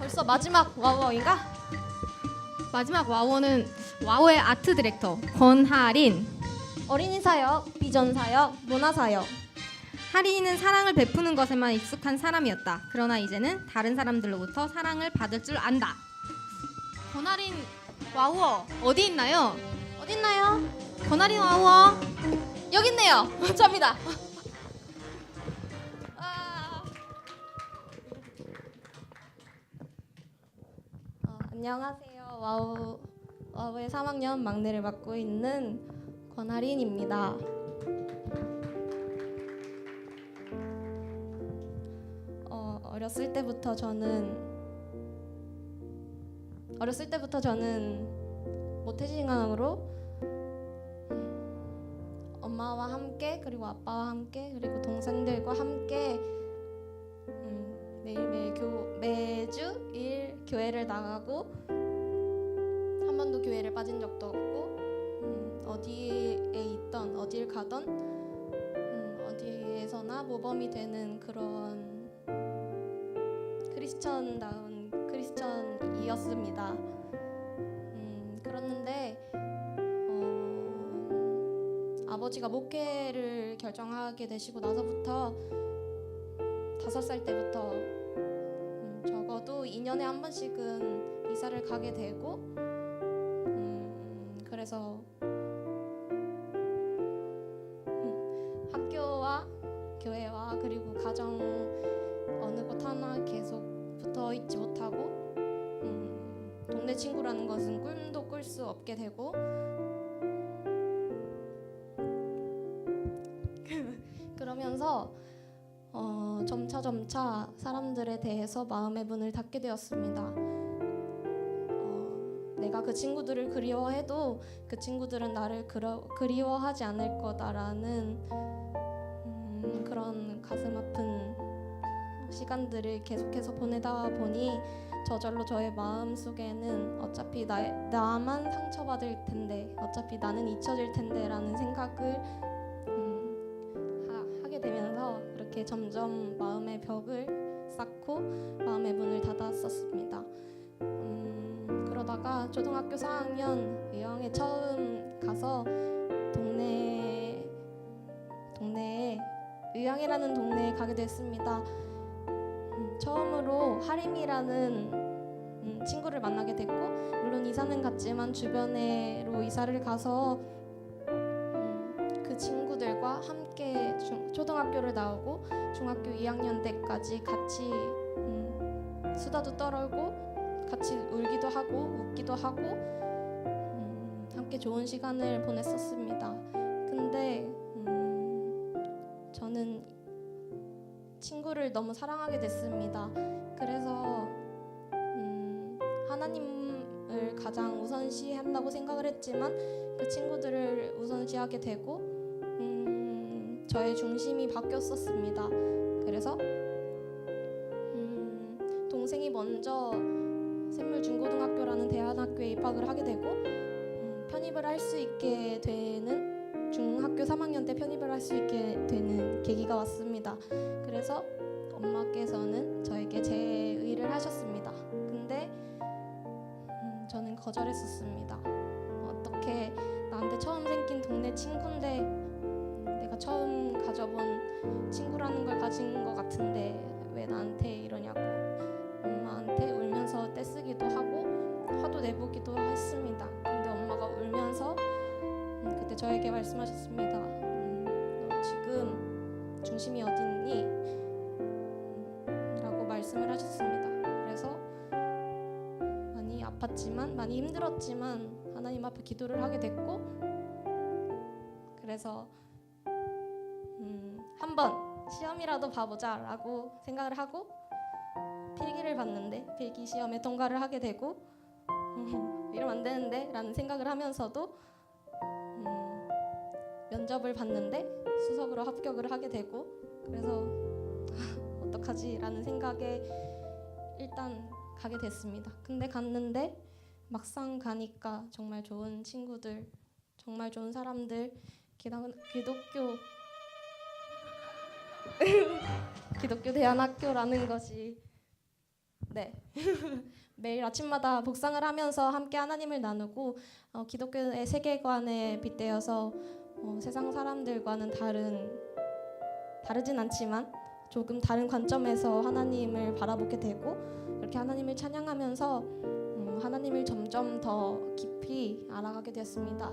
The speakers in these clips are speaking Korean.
벌써 마지막 와우와우인가? 마지막 와우는 와우의 아트 디렉터 권하린. 어린이 사역, 비전 사역, 문화 사역. 하린이는 사랑을 베푸는 것에만 익숙한 사람이었다. 그러나 이제는 다른 사람들로부터 사랑을 받을 줄 안다. 권하린 와우어 어디 있나요? 어딨나요? 권하린 와우어. 여기 있네요. 접니다. 아. 안녕하세요. 와우의 3학년 막내를 맡고 있는 권하린입니다. 어렸을 때부터 저는 모태신앙으로 엄마와 함께 그리고 아빠와 함께 그리고 동생들과 함께 매주 일 교회를 나가고 한 번도 교회를 빠진 적도 없고 어디에 있던 어딜 가던 어디에서나 모범이 되는 그런 크리스천다운 크리스천이었습니다. 그랬는데 아버지가 목회를 결정하게 되시고 나서부터 5살 때부터 적어도 2년에 한 번씩은 이사를 가게 되고 그래서 학교와 교회와 그리고 가정 어느 곳 하나 계속 붙어 있지 못하고 동네 친구라는 것은 꿈도 꿀 수 없게 되고 그러면서 점차 사람들에 대해서 마음의 문을 닫게 되었습니다. 내가 그 친구들을 그리워해도 그 친구들은 나를 그리워하지 않을 거다라는 그런 가슴 아픈 시간들을 계속해서 보내다 보니 저절로 저의 마음 속에는 어차피 나만 상처받을 텐데 어차피 나는 잊혀질 텐데라는 생각을 하게 되면서 그렇게 점점 마음의 벽을 쌓고 마음의 문을 닫았었습니다. 그러다가 초등학교 4학년 의왕에 처음 가서 동네에 의왕이라는 동네에 가게 됐습니다. 처음으로 하림이라는 친구를 만나게 됐고 물론 이사는 갔지만 주변으로 이사를 가서 그 친구들과 함께 초등학교를 나오고 중학교 2학년 때까지 같이 수다도 떨고 같이 울기도 하고 웃기도 하고 함께 좋은 시간을 보냈었습니다. 근데 저는 친구를 너무 사랑하게 됐습니다. 그래서 하나님을 가장 우선시한다고 생각을 했지만 그 친구들을 우선시하게 되고 저의 중심이 바뀌었었습니다. 그래서 동생이 먼저 샘물중고등학교라는 대안학교에 입학을 하게 되고 편입을 할 수 있게 되는 중학교 3학년 때 편입을 할 수 있게 되는 계기가 왔습니다. 그래서 엄마께서는 저에게 제의를 하셨습니다. 근데 저는 거절했었습니다. 어떻게 나한테 처음 생긴 동네 친구인데 내가 처음 가져본 친구라는 걸 가진 것 같은데 왜 나한테 이러냐고 엄마한테 울면서 떼쓰기도 하고 화도 내보기도 했습니다. 근데 엄마가 울면서 그때 저에게 말씀하셨습니다. 너 지금 중심이 어딨니? 라고 말씀을 하셨습니다. 그래서 많이 아팠지만 많이 힘들었지만 하나님 앞에 기도를 하게 됐고 그래서 한번 시험이라도 봐보자 라고 생각을 하고 필기를 봤는데 필기 시험에 통과를 하게 되고 이러면 안 되는데 라는 생각을 하면서도 면접을 봤는데 수석으로 합격을 하게 되고 그래서 어떡하지 라는 생각에 일단 가게 됐습니다. 근데 갔는데 막상 가니까 정말 좋은 친구들 정말 좋은 사람들 기독교 대안학교라는 것이 네. 매일 아침마다 복상을 하면서 함께 하나님을 나누고 기독교의 세계관에 빗대어서 세상 사람들과는 다르진 않지만 조금 다른 관점에서 하나님을 바라보게 되고 그렇게 하나님을 찬양하면서 하나님을 점점 더 깊이 알아가게 되었습니다.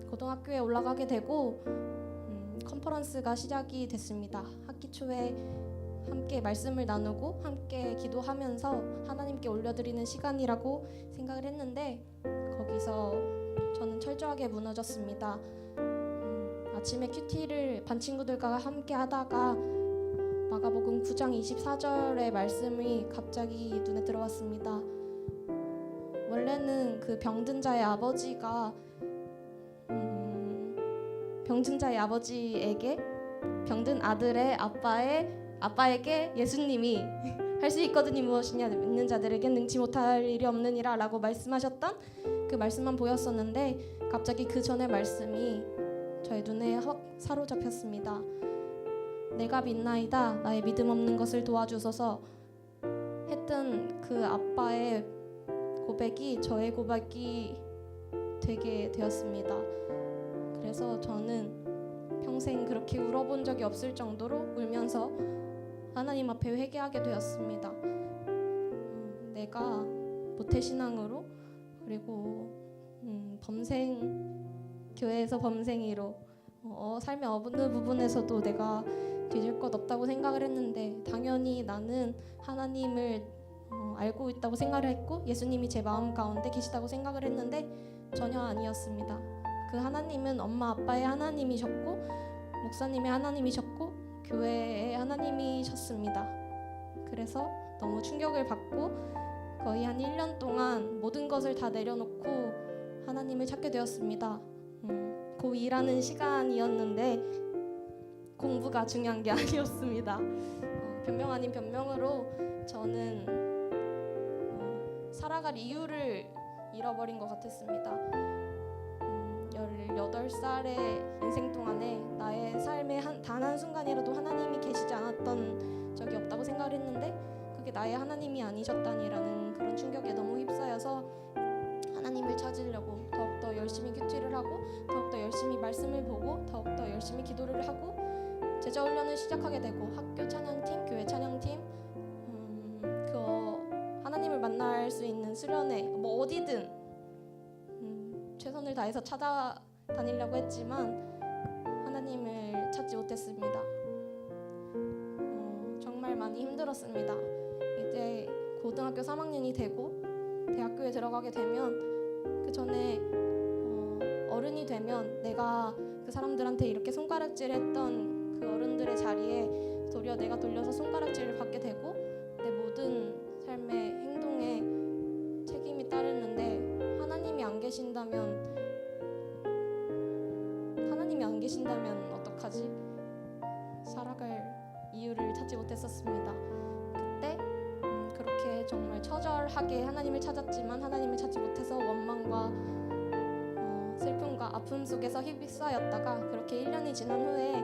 고등학교에 올라가게 되고 컨퍼런스가 시작이 됐습니다. 학기 초에 함께 말씀을 나누고 함께 기도하면서 하나님께 올려드리는 시간이라고 생각을 했는데 거기서 저는 철저하게 무너졌습니다. 아침에 큐티를 반 친구들과 함께 하다가 마가복음 9장 24절의 말씀이 갑자기 눈에 들어왔습니다. 원래는 그 병든 자의 아버지에게 병든 아들의 아빠에게 예수님이 할 수 있거든이 무엇이냐 믿는 자들에게 능치 못할 일이 없느니라 라고 말씀하셨던 그 말씀만 보였었는데 갑자기 그 전의 말씀이 저의 눈에 확 사로잡혔습니다. 내가 믿나이다 나의 믿음 없는 것을 도와주소서 했던 그 아빠의 고백이 저의 고백이 되게 되었습니다. 그래서 저는 평생 그렇게 울어본 적이 없을 정도로 울면서 하나님 앞에 회개하게 되었습니다. 내가 모태신앙으로 그리고 교회에서 범생이로 삶의 어느 부분에서도 내가 뒤질 것 없다고 생각을 했는데 당연히 나는 하나님을 알고 있다고 생각을 했고 예수님이 제 마음 가운데 계시다고 생각을 했는데 전혀 아니었습니다. 그 하나님은 엄마 아빠의 하나님이셨고 목사님의 하나님이셨고 교회의 하나님이셨습니다. 그래서 너무 충격을 받고 거의 한 1년 동안 모든 것을 다 내려놓고 하나님을 찾게 되었습니다. 고2라는 시간이었는데 공부가 중요한 게 아니었습니다. 변명 아닌 변명으로 저는 살아갈 이유를 잃어버린 것 같았습니다. 18살의 인생 동안에 나의 삶의 단 한순간이라도 하나님이 계시지 않았던 적이 없다고 생각을 했는데 그게 나의 하나님이 아니셨다니라는 그런 충격에 너무 휩싸여서 하나님을 찾으려고 더욱더 열심히 큐티를 하고 더욱더 열심히 말씀을 보고 더욱더 열심히 기도를 하고 제자훈련을 시작하게 되고 학교 찬양팀, 교회 찬양팀 하나님을 만날 수 있는 수련회 뭐 어디든 최선을 다해서 찾아다니려고 했지만 하나님을 찾지 못했습니다. 정말 많이 힘들었습니다. 이제 고등학교 3학년이 되고 대학교에 들어가게 되면 그 전에 어른이 되면 내가 그 사람들한테 이렇게 손가락질했던 그 어른들의 자리에 도리어 내가 돌려서 손가락질을 받게 되고 내 모든 삶의 행동에 책임이 따르는데 하나님이 안 계신다면 어떡하지? 살아갈 이유를 찾지 못했었습니다. 그때 그렇게 정말 처절하게 하나님을 찾았지만 하나님을 찾지 못해서 원망과 슬픔과 아픔 속에서 휩싸였다가 그렇게 1년이 지난 후에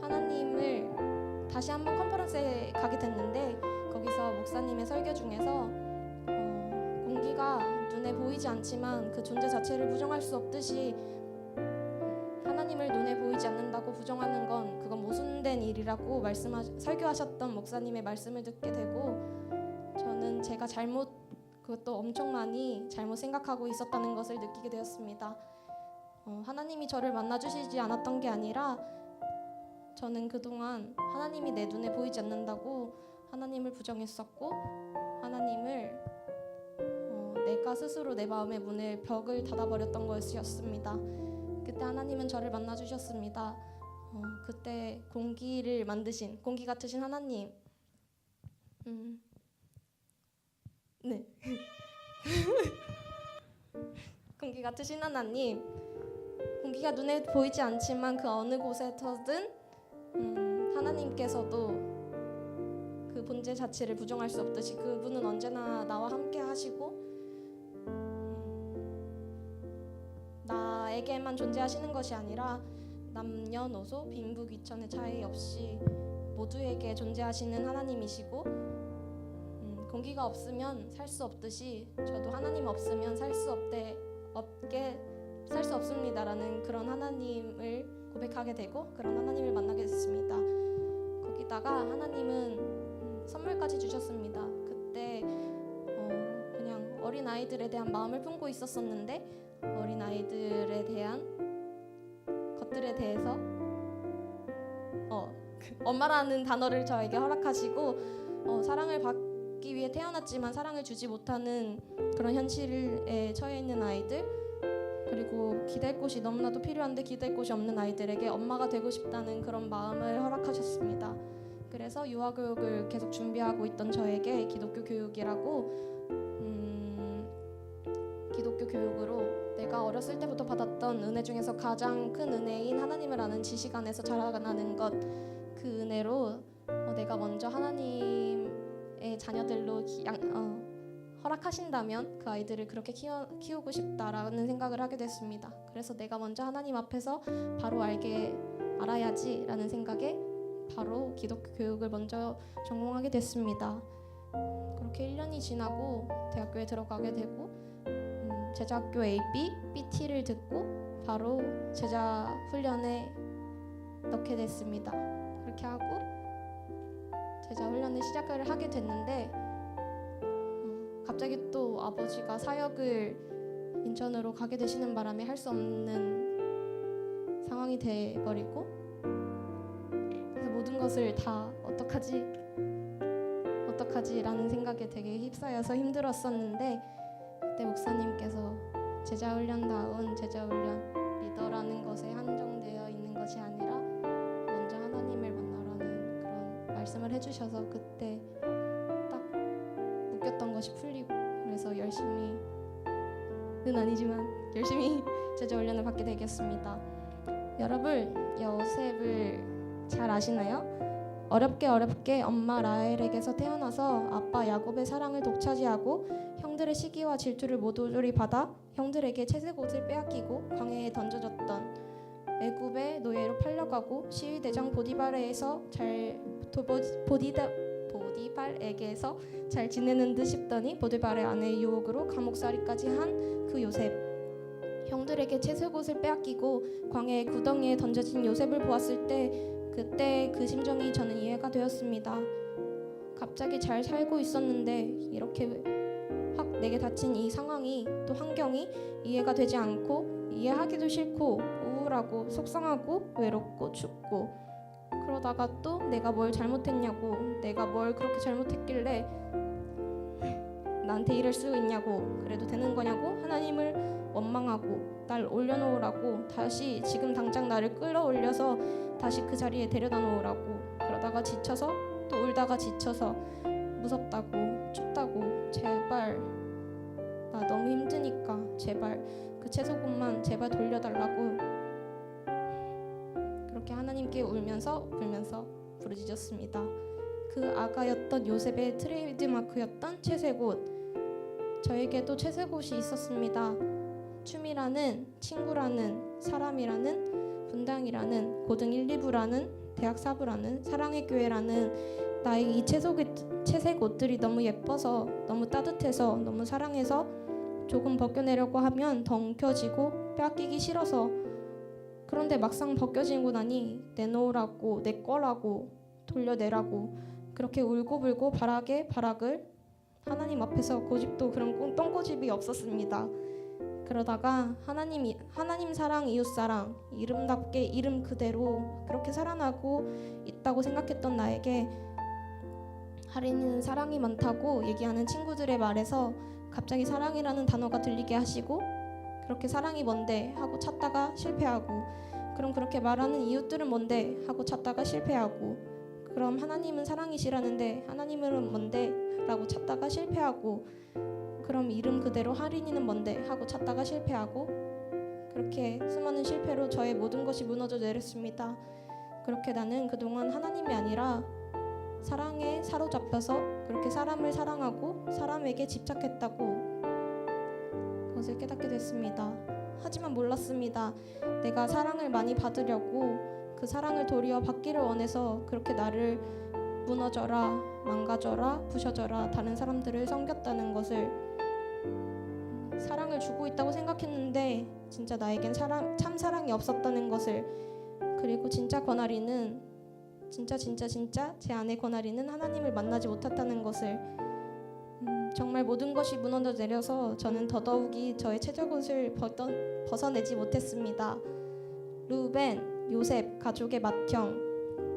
하나님을 다시 한번 컨퍼런스에 가게 됐는데 거기서 목사님의 설교 중에서 공기가 눈에 보이지 않지만 그 존재 자체를 부정할 수 없듯이 하나님을 눈에 보이지 않는다고 부정하는 건 그건 모순된 일이라고 설교하셨던 목사님의 말씀을 듣게 되고 저는 제가 그것도 엄청 많이 잘못 생각하고 있었다는 것을 느끼게 되었습니다. 하나님이 저를 만나주시지 않았던 게 아니라 저는 그동안 하나님이 내 눈에 보이지 않는다고 하나님을 부정했었고 하나님을 내가 스스로 내 마음의 벽을 닫아버렸던 것이었습니다. 그때 하나님은 저를 만나주셨습니다. 그때 공기를 만드신 공기 같으신 하나님 네 공기 같으신 하나님 공기가 눈에 보이지 않지만 그 어느 곳에서든 하나님께서도 그 본질 자체를 부정할 수 없듯이 그분은 언제나 나와 함께 하시고 나에게만 존재하시는 것이 아니라 남녀노소 빈부귀천의 차이 없이 모두에게 존재하시는 하나님이시고 공기가 없으면 살 수 없듯이 저도 하나님 없으면 살 수 없습니다라는 그런 하나님을 고백하게 되고 그런 하나님을 만나게 됐습니다. 거기다가 하나님은 선물까지 주셨습니다. 그때 그냥 어린 아이들에 대한 마음을 품고 있었었는데 어린 아이들에 대한 것들에 대해서 엄마라는 단어를 저에게 허락하시고 사랑을 받기 위해 태어났지만 사랑을 주지 못하는 그런 현실에 처해 있는 아이들, 그리고 기댈 곳이 너무나도 필요한데 기댈 곳이 없는 아이들에게 엄마가 되고 싶다는 그런 마음을 허락하셨습니다. 그래서 유아교육을 계속 준비하고 있던 저에게 기독교 교육으로 내가 어렸을 때부터 받았던 은혜 중에서 가장 큰 은혜인 하나님을 아는 지식 안에서 자라나는 것, 그 은혜로 내가 먼저 하나님의 자녀들로 허락하신다면 그 아이들을 그렇게 키우고 싶다라는 생각을 하게 됐습니다. 그래서 내가 먼저 하나님 앞에서 바로 알아야지라는 생각에 바로 기독교 교육을 먼저 전공하게 됐습니다. 그렇게 1년이 지나고 대학교에 들어가게 되고 제자학교 AB, BT를 듣고 바로 제자 훈련에 넣게 됐습니다. 그렇게 하고 제자 훈련을 시작을 하게 됐는데 갑자기 또 아버지가 사역을 인천으로 가게 되시는 바람에 할 수 없는 상황이 돼버리고, 그래서 모든 것을 다 어떡하지라는 생각에 되게 휩싸여서 힘들었었는데, 그때 목사님께서 제자훈련다운 제자훈련 리더라는 것에 한정되어 있는 것이 아니라 먼저 하나님을 만나라는 그런 말씀을 해주셔서 그때 딱 묶였던 것이 풀리고, 그래서 열심히는 아니지만 열심히 제자훈련을 받게 되겠습니다. 여러분, 요셉을 잘 아시나요? 어렵게 엄마 라헬에게서 태어나서 아빠 야곱의 사랑을 독차지하고 형들의 시기와 질투를 모조리 받아 형들에게 채색 옷을 빼앗기고 광야에 던져졌던, 애굽의 노예로 팔려가고 시위대장 보디발에게서 잘 지내는 듯 싶더니 보디발의 아내의 유혹으로 감옥살이까지 한 그 요셉. 형들에게 채색 옷을 빼앗기고 광야의 구덩이에 던져진 요셉을 보았을 때 그때 그 심정이 저는 이해가 되었습니다. 갑자기 잘 살고 있었는데 이렇게 확 내게 닥친 이 상황이, 또 환경이 이해가 되지 않고 이해하기도 싫고 우울하고 속상하고 외롭고 춥고, 그러다가 또 내가 뭘 잘못했냐고, 내가 뭘 그렇게 잘못했길래 나한테 이럴 수 있냐고, 그래도 되는 거냐고 하나님을 원망하고 날 올려놓으라고, 다시 지금 당장 나를 끌어올려서 다시 그 자리에 데려다 놓으라고, 그러다가 지쳐서 또 울다가 지쳐서 무섭다고 춥다고 제발 나 너무 힘드니까 제발 그 채소국만 제발 돌려달라고, 그렇게 하나님께 울면서 불면서 부르짖었습니다. 그 아가였던 요셉의 트레이드마크였던 채색옷, 저에게도 채색옷이 있었습니다. 춤이라는, 친구라는, 사람이라는, 분당이라는, 고등 1, 2부라는, 대학 4부라는, 사랑의 교회라는 나의 이 채색 옷들이 너무 예뻐서, 너무 따뜻해서, 너무 사랑해서 조금 벗겨내려고 하면 더 움켜쥐고 빼앗기기 싫어서, 그런데 막상 벗겨지고 나니 내놓으라고, 내 거라고, 돌려내라고 그렇게 울고불고 바락을 하나님 앞에서 고집도 그런 똥고집이 없었습니다. 그러다가 하나님 사랑, 이웃 사랑, 이름답게 이름 그대로 그렇게 살아나고 있다고 생각했던 나에게 하리는 사랑이 많다고 얘기하는 친구들의 말에서 갑자기 사랑이라는 단어가 들리게 하시고, 그렇게 사랑이 뭔데 하고 찾다가 실패하고, 그럼 그렇게 말하는 이웃들은 뭔데 하고 찾다가 실패하고, 그럼 하나님은 사랑이시라는데 하나님은 뭔데 라고 찾다가 실패하고, 그럼 이름 그대로 하린이는 뭔데 하고 찾다가 실패하고, 그렇게 수많은 실패로 저의 모든 것이 무너져 내렸습니다. 그렇게 나는 그동안 하나님이 아니라 사랑에 사로잡혀서 그렇게 사람을 사랑하고 사람에게 집착했다고 그것을 깨닫게 됐습니다. 하지만 몰랐습니다. 내가 사랑을 많이 받으려고 그 사랑을 도리어 받기를 원해서 그렇게 나를 무너져라, 망가져라, 부셔져라 다른 사람들을 섬겼다는 것을, 사랑을 주고 있다고 생각했는데 진짜 나에겐 참 사랑이 없었다는 것을, 그리고 진짜 권아리는 진짜 제 안의 권아리는 하나님을 만나지 못했다는 것을, 정말 모든 것이 무너져 내려서 저는 더더욱이 저의 최저곳을 벗어내지 못했습니다. 루벤, 요셉, 가족의 맏형,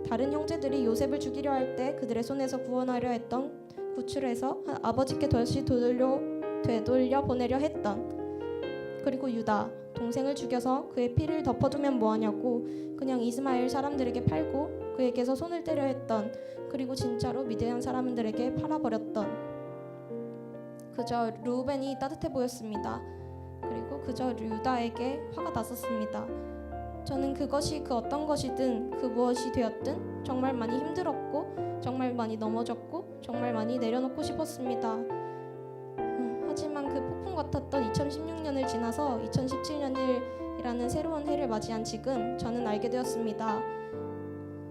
다른 형제들이 요셉을 죽이려 할 때 그들의 손에서 구원하려 했던, 구출해서 아버지께 다시 되돌려 보내려 했던, 그리고 유다, 동생을 죽여서 그의 피를 덮어두면 뭐하냐고 그냥 이스마엘 사람들에게 팔고 그에게서 손을 떼려 했던, 그리고 진짜로 미디안 사람들에게 팔아버렸던, 그저 루벤이 따뜻해 보였습니다. 그리고 그저 유다에게 화가 났었습니다. 저는 그것이 그 어떤 것이든 그 무엇이 되었든 정말 많이 힘들었고 정말 많이 넘어졌고 정말 많이 내려놓고 싶었습니다. 하지만 그 폭풍 같았던 2016년을 지나서 2017년이라는 새로운 해를 맞이한 지금 저는 알게 되었습니다.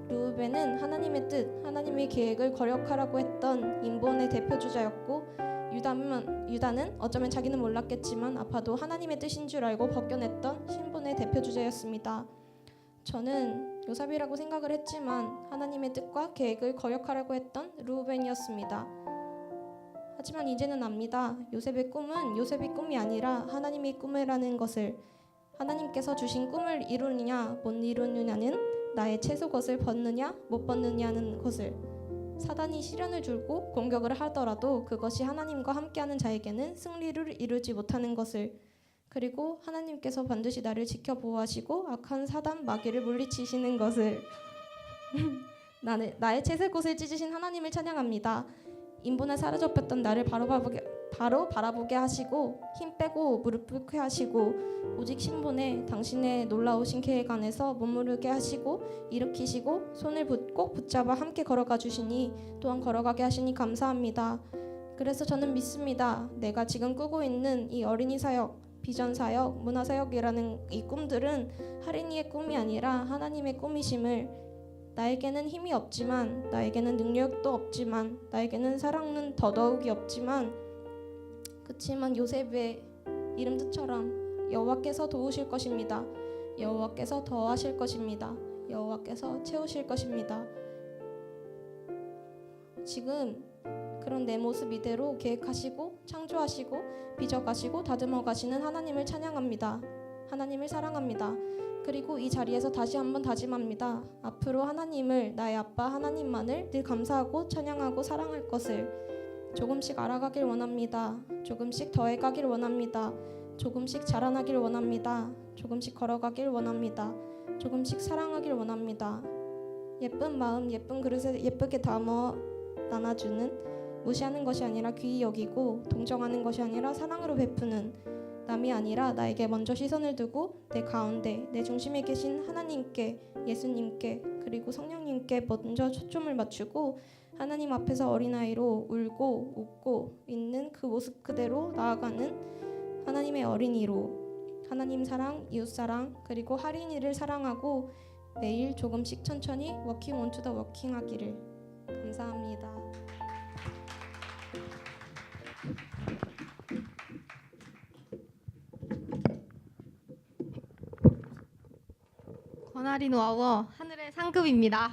루벤은 하나님의 뜻, 하나님의 계획을 거역하라고 했던 인본의 대표주자였고, 유다는 어쩌면 자기는 몰랐겠지만 아파도 하나님의 뜻인 줄 알고 벗겨냈던 신분의 대표주자였습니다. 저는 요셉이라고 생각을 했지만 하나님의 뜻과 계획을 거역하라고 했던 루벤이었습니다. 하지만 이제는 압니다. 요셉의 꿈은 요셉의 꿈이 아니라 하나님의 꿈이라는 것을, 하나님께서 주신 꿈을 이루느냐 못 이루느냐는 나의 채소 것을 벗느냐 못 벗느냐는 것을, 사단이 시련을 주고 공격을 하더라도 그것이 하나님과 함께하는 자에게는 승리를 이루지 못하는 것을, 그리고 하나님께서 반드시 나를 지켜 보호하시고 악한 사단 마귀를 물리치시는 것을 나의 채색옷을 찢으신 하나님을 찬양합니다. 인본에 사로잡혔던 나를 바로 바라보게 하시고 힘 빼고 무릎 꿇게 하시고 오직 신분에 당신의 놀라우신 계획 안에서 머무르게 하시고 일으키시고 손을 꼭 붙잡아 함께 걸어가 주시니 또한 걸어가게 하시니 감사합니다. 그래서 저는 믿습니다. 내가 지금 꾸고 있는 이 어린이 사역, 비전 사역, 문화 사역이라는 이 꿈들은 할인이의 꿈이 아니라 하나님의 꿈이심을, 나에게는 힘이 없지만, 나에게는 능력도 없지만, 나에게는 사랑은 더더욱이 없지만, 그치만 요셉의 이름 뜻처럼 여호와께서 도우실 것입니다. 여호와께서 더하실 것입니다. 여호와께서 채우실 것입니다. 지금 그런 내 모습 이대로 계획하시고 창조하시고 빚어가시고 다듬어 가시는 하나님을 찬양합니다. 하나님을 사랑합니다. 그리고 이 자리에서 다시 한번 다짐합니다. 앞으로 하나님을, 나의 아빠 하나님만을 늘 감사하고 찬양하고 사랑할 것을 조금씩 알아가길 원합니다. 조금씩 더해가길 원합니다. 조금씩 자라나길 원합니다. 조금씩 걸어가길 원합니다. 조금씩 사랑하길 원합니다. 예쁜 마음, 예쁜 그릇에 예쁘게 담아 나눠주는, 무시하는 것이 아니라 귀히 여기고 동정하는 것이 아니라 사랑으로 베푸는, 남이 아니라 나에게 먼저 시선을 두고 내 가운데 내 중심에 계신 하나님께, 예수님께, 그리고 성령님께 먼저 초점을 맞추고 하나님 앞에서 어린아이로 울고 웃고 있는 그 모습 그대로 나아가는 하나님의 어린이로, 하나님 사랑, 이웃 사랑, 그리고 할인이를 사랑하고 매일 조금씩 천천히 워킹 온 투 더 워킹 하기를. 감사합니다. 권아린 와우어 하늘의 상급입니다.